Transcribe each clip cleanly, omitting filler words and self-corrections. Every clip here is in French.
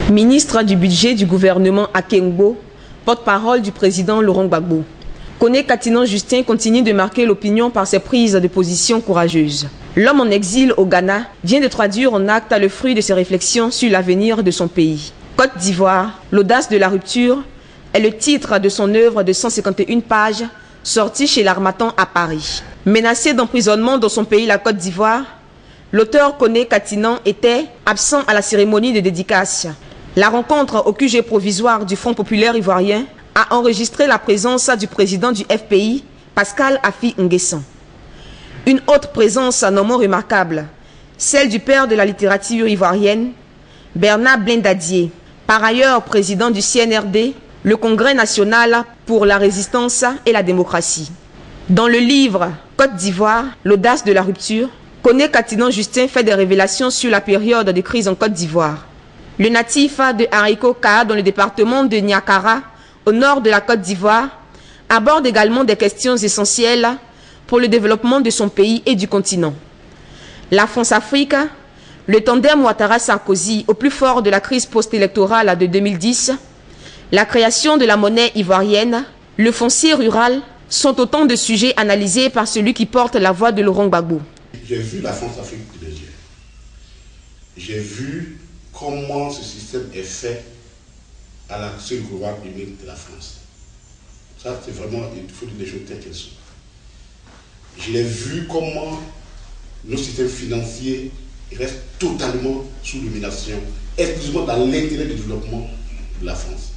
Ministre du budget du gouvernement Akengbo, porte-parole du président Laurent Gbagbo. Kone Katinan Justin continue de marquer l'opinion par ses prises de position courageuses. L'homme en exil au Ghana vient de traduire en acte le fruit de ses réflexions sur l'avenir de son pays. Côte d'Ivoire, l'audace de la rupture est le titre de son œuvre de 151 pages sortie chez l'Harmattan à Paris. Menacé d'emprisonnement dans son pays, la Côte d'Ivoire, l'auteur Kone Katinan était absent à la cérémonie de dédicace. La rencontre au QG provisoire du Front populaire ivoirien a enregistré la présence du président du FPI, Pascal Affi N'Guessan. Une autre présence non moins remarquable, celle du père de la littérature ivoirienne, Bernard Blindadier, par ailleurs président du CNRD, le Congrès national pour la résistance et la démocratie. Dans le livre Côte d'Ivoire, l'audace de la rupture, Kone Katinan Justin fait des révélations sur la période de crise en Côte d'Ivoire. Le natif de Hariko-Ka, dans le département de Niakara, au nord de la Côte d'Ivoire, aborde également des questions essentielles pour le développement de son pays et du continent. La France-Afrique, le tandem Ouattara-Sarkozy au plus fort de la crise post-électorale de 2010, la création de la monnaie ivoirienne, le foncier rural sont autant de sujets analysés par celui qui porte la voix de Laurent Gbagbo. J'ai vu la France-Afrique de mes yeux. J'ai vu comment ce système est fait à la seule couloir unique de la France. Ça, c'est vraiment, il faut dire des choses telles qu'elles sont. Je l'ai vu comment nos systèmes financiers restent totalement sous domination, exclusivement dans l'intérêt du développement de la France.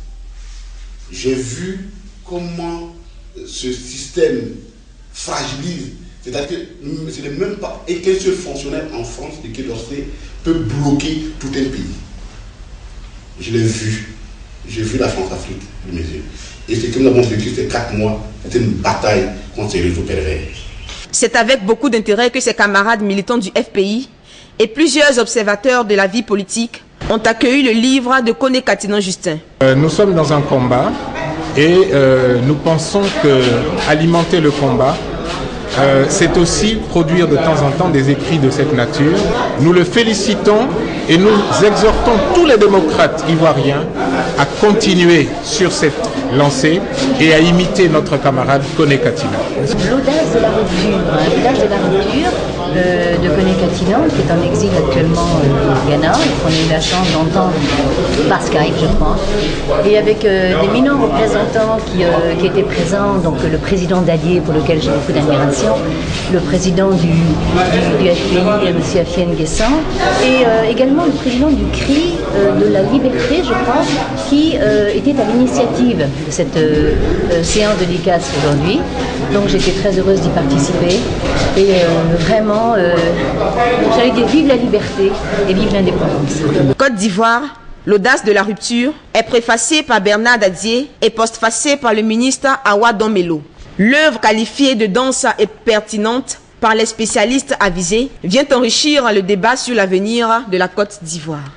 J'ai vu comment ce système fragilise, c'est-à-dire que ce n'est même pas qu'un seul fonctionnaire en France, le Quai d'Orsay, peut bloquer tout un pays. Je l'ai vu. J'ai vu la France-Afrique de mes yeux. Et ce que nous avons vécu ces 4 mois, c'était une bataille contre ces réseaux pervers. C'est avec beaucoup d'intérêt que ses camarades militants du FPI et plusieurs observateurs de la vie politique ont accueilli le livre de Kone Katinan Justin. Nous sommes dans un combat et nous pensons qu'alimenter le combat, c'est aussi produire de temps en temps des écrits de cette nature. Nous le félicitons et nous exhortons tous les démocrates ivoiriens à continuer sur cette lancée et à imiter notre camarade Kone Katinan. L'audace de la rupture, de Kone Katinan, qui est en exil actuellement au Ghana, qu'on a eu la chance d'entendre par Skype, je crois, et avec d'éminents représentants qui étaient présents, donc le président d'Allier, pour lequel j'ai beaucoup d'admiration, le président du FPI, M. Affi N'Guessan, et également le président du CRI de la Liberté, je crois, qui était à l'initiative de cette séance de dédicace aujourd'hui. Donc j'étais très heureuse d'y participer et vraiment, j'allais dire vive la liberté et vive l'indépendance. Côte d'Ivoire, l'audace de la rupture est préfacée par Bernard Dadier et postfacée par le ministre Awa Domelo. L'œuvre qualifiée de dense et pertinente par les spécialistes avisés vient enrichir le débat sur l'avenir de la Côte d'Ivoire.